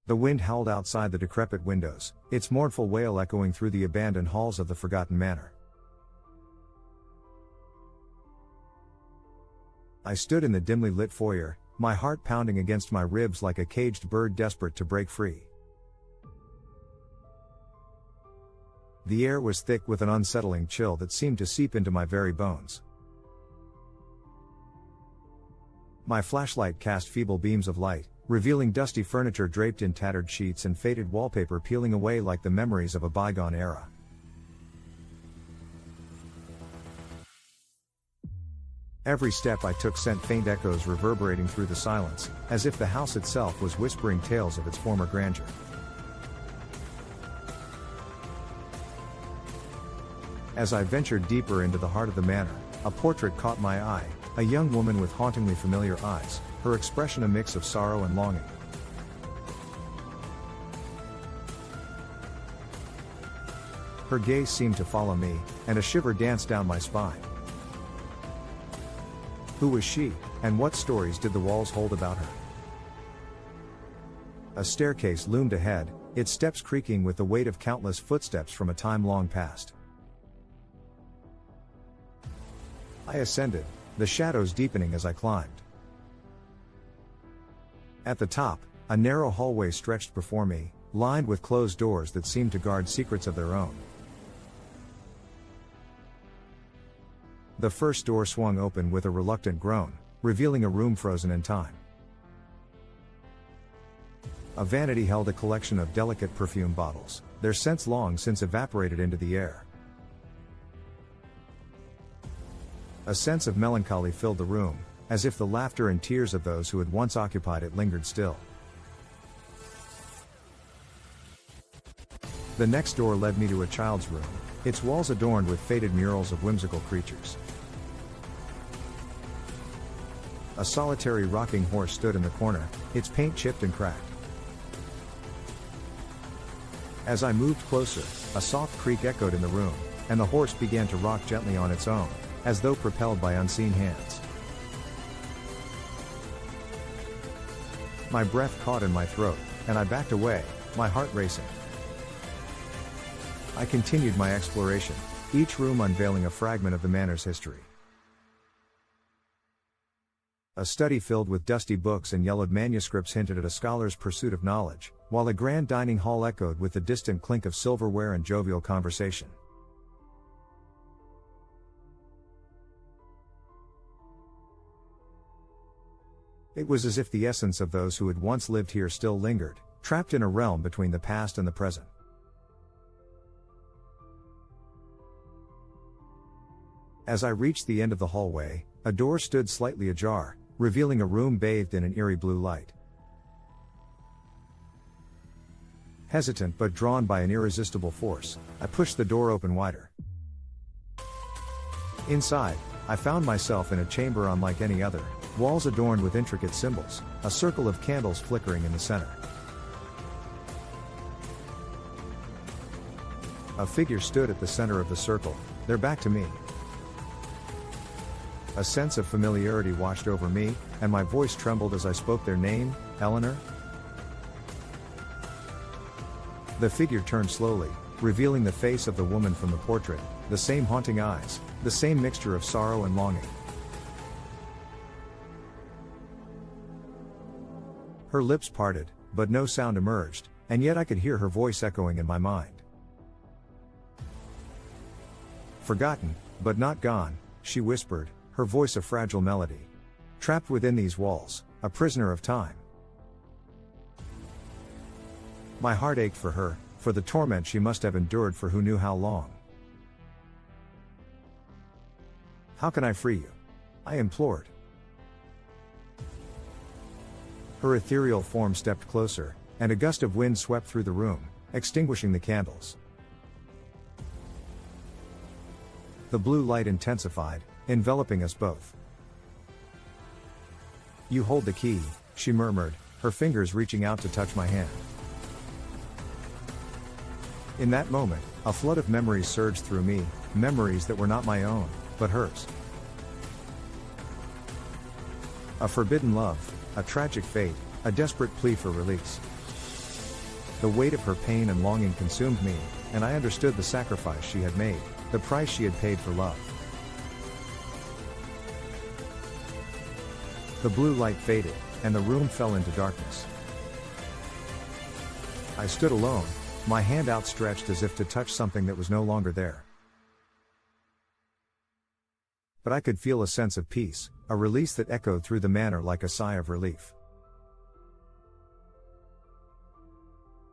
The wind howled outside the decrepit windows, its mournful wail echoing through the abandoned halls of the Forgotten Manor. I stood in the dimly lit foyer, my heart pounding against my ribs like a caged bird desperate to break free. The air was thick with an unsettling chill that seemed to seep into my very bones. My flashlight cast feeble beams of light, revealing dusty furniture draped in tattered sheets and faded wallpaper peeling away like the memories of a bygone era. Every step I took sent faint echoes reverberating through the silence, as if the house itself was whispering tales of its former grandeur. As I ventured deeper into the heart of the manor, a portrait caught my eye, a young woman with hauntingly familiar eyes, her expression a mix of sorrow and longing. Her gaze seemed to follow me, and a shiver danced down my spine. Who was she, and what stories did the walls hold about her? A staircase loomed ahead, its steps creaking with the weight of countless footsteps from a time long past. I ascended, the shadows deepening as I climbed. At the top, a narrow hallway stretched before me, lined with closed doors that seemed to guard secrets of their own. The first door swung open with a reluctant groan, revealing a room frozen in time. A vanity held a collection of delicate perfume bottles, their scents long since evaporated into the air. A sense of melancholy filled the room, as if the laughter and tears of those who had once occupied it lingered still. The next door led me to a child's room, its walls adorned with faded murals of whimsical creatures. A solitary rocking horse stood in the corner, its paint chipped and cracked. As I moved closer, a soft creak echoed in the room, and the horse began to rock gently on its own, as though propelled by unseen hands. My breath caught in my throat, and I backed away, my heart racing. I continued my exploration, each room unveiling a fragment of the manor's history. A study filled with dusty books and yellowed manuscripts hinted at a scholar's pursuit of knowledge, while a grand dining hall echoed with the distant clink of silverware and jovial conversation. It was as if the essence of those who had once lived here still lingered, trapped in a realm between the past and the present. As I reached the end of the hallway, a door stood slightly ajar, revealing a room bathed in an eerie blue light. Hesitant but drawn by an irresistible force, I pushed the door open wider. Inside, I found myself in a chamber unlike any other, walls adorned with intricate symbols, a circle of candles flickering in the center. A figure stood at the center of the circle, their back to me. A sense of familiarity washed over me, and my voice trembled as I spoke their name, Eleanor. The figure turned slowly, revealing the face of the woman from the portrait, the same haunting eyes, the same mixture of sorrow and longing. Her lips parted, but no sound emerged, and yet I could hear her voice echoing in my mind. Forgotten, but not gone, she whispered, her voice a fragile melody. Trapped within these walls, a prisoner of time. My heart ached for her, for the torment she must have endured for who knew how long. How can I free you? I implored. Her ethereal form stepped closer, and a gust of wind swept through the room, extinguishing the candles. The blue light intensified, enveloping us both. You hold the key, she murmured, her fingers reaching out to touch my hand. In that moment, a flood of memories surged through me, memories that were not my own, but hers. A forbidden love, a tragic fate, a desperate plea for release. The weight of her pain and longing consumed me, and I understood the sacrifice she had made, the price she had paid for love. The blue light faded, and the room fell into darkness. I stood alone, my hand outstretched as if to touch something that was no longer there. But I could feel a sense of peace, a release that echoed through the manor like a sigh of relief.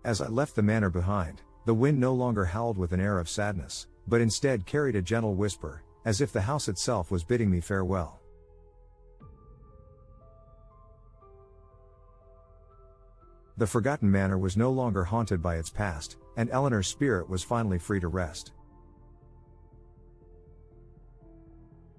As I left the manor behind, the wind no longer howled with an air of sadness, but instead carried a gentle whisper, as if the house itself was bidding me farewell. The Forgotten Manor was no longer haunted by its past, and Eleanor's spirit was finally free to rest.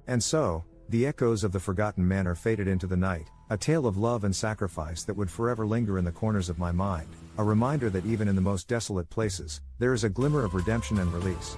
And so, the echoes of the Forgotten Manor faded into the night, a tale of love and sacrifice that would forever linger in the corners of my mind, a reminder that even in the most desolate places, there is a glimmer of redemption and release.